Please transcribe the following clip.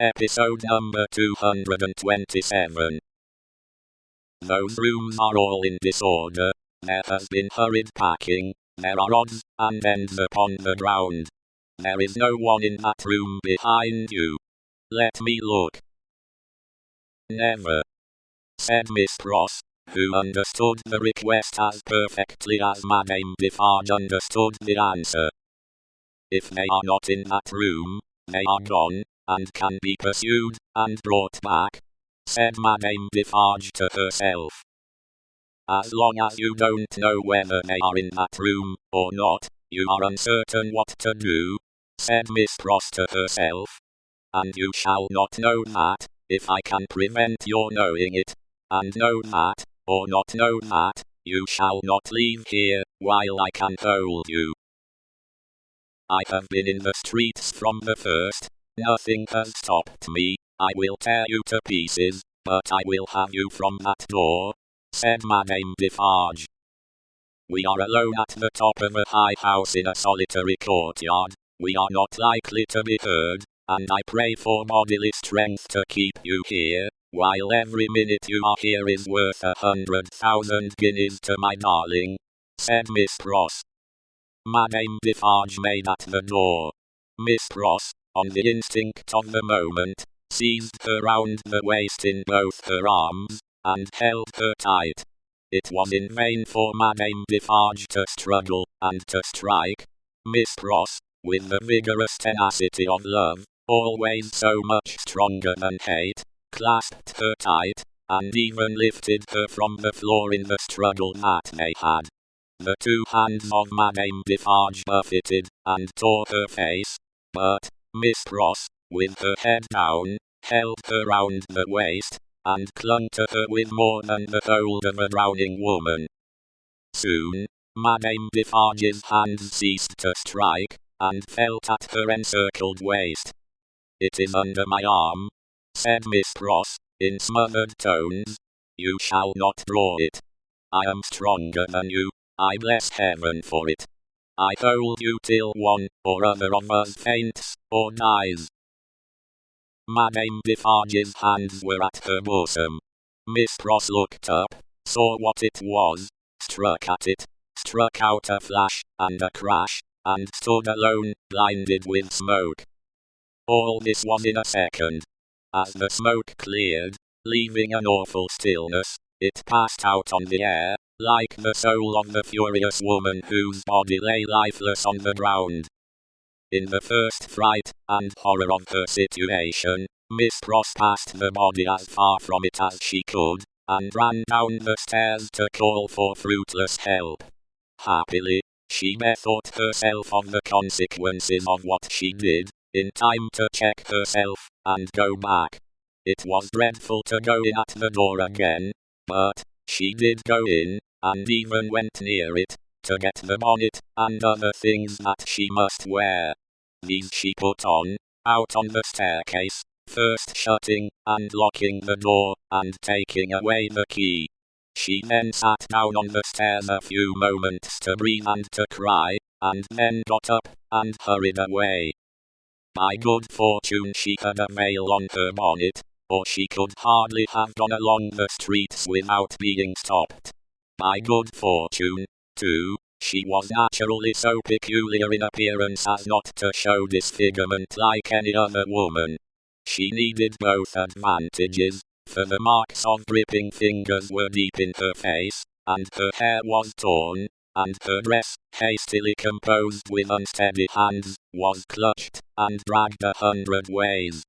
Episode number 227. Those rooms are all in disorder, there has been hurried packing, there are odds and ends upon the ground. There is no one in that room behind you. Let me look. Never, said Miss Pross, who understood the request as perfectly as Madame Defarge understood the answer. If they are not in that room, they are gone, and can be pursued, and brought back, said Madame Defarge to herself. As long as you don't know whether they are in that room, or not, you are uncertain what to do, said Miss Pross to herself. And you shall not know that, if I can prevent your knowing it, and know that, or not know that, you shall not leave here, while I can hold you. I have been in the streets from the first. Nothing has stopped me. I will tear you to pieces, but I will have you from that door, said Madame Defarge. We are alone at the top of a high house in a solitary courtyard. We are not likely to be heard, and I pray for bodily strength to keep you here, while every minute you are here is worth 100,000 guineas to my darling, said Miss Pross. Madame Defarge made at the door. Miss Pross, on the instinct of the moment, seized her round the waist in both her arms, and held her tight. It was in vain for Madame Defarge to struggle, and to strike. Miss Pross, with the vigorous tenacity of love, always so much stronger than hate, clasped her tight, and even lifted her from the floor in the struggle that they had. The two hands of Madame Defarge buffeted, and tore her face, but Miss Pross, with her head down, held her round the waist, and clung to her with more than the hold of a drowning woman. Soon, Madame Defarge's hands ceased to strike, and felt at her encircled waist. "It is under my arm," said Miss Pross, in smothered tones. "You shall not draw it. I am stronger than you, I bless heaven for it. I hold you till one or other of us faints, or dies." Madame Defarge's hands were at her bosom. Miss Pross looked up, saw what it was, struck at it, struck out a flash, and a crash, and stood alone, blinded with smoke. All this was in a second. As the smoke cleared, leaving an awful stillness, it passed out on the air, like the soul of the furious woman whose body lay lifeless on the ground. In the first fright and horror of her situation, Miss Pross passed the body as far from it as she could, and ran down the stairs to call for fruitless help. Happily, she bethought herself of the consequences of what she did, in time to check herself, and go back. It was dreadful to go in at the door again, but she did go in, and even went near it, to get the bonnet, and other things that she must wear. These she put on, out on the staircase, first shutting and locking the door, and taking away the key. She then sat down on the stairs a few moments to breathe and to cry, and then got up, and hurried away. By good fortune she had a veil on her bonnet, or she could hardly have gone along the streets without being stopped. By good fortune, too, she was naturally so peculiar in appearance as not to show disfigurement like any other woman. She needed both advantages, for the marks of gripping fingers were deep in her face, and her hair was torn, and her dress, hastily composed with unsteady hands, was clutched and dragged 100 ways.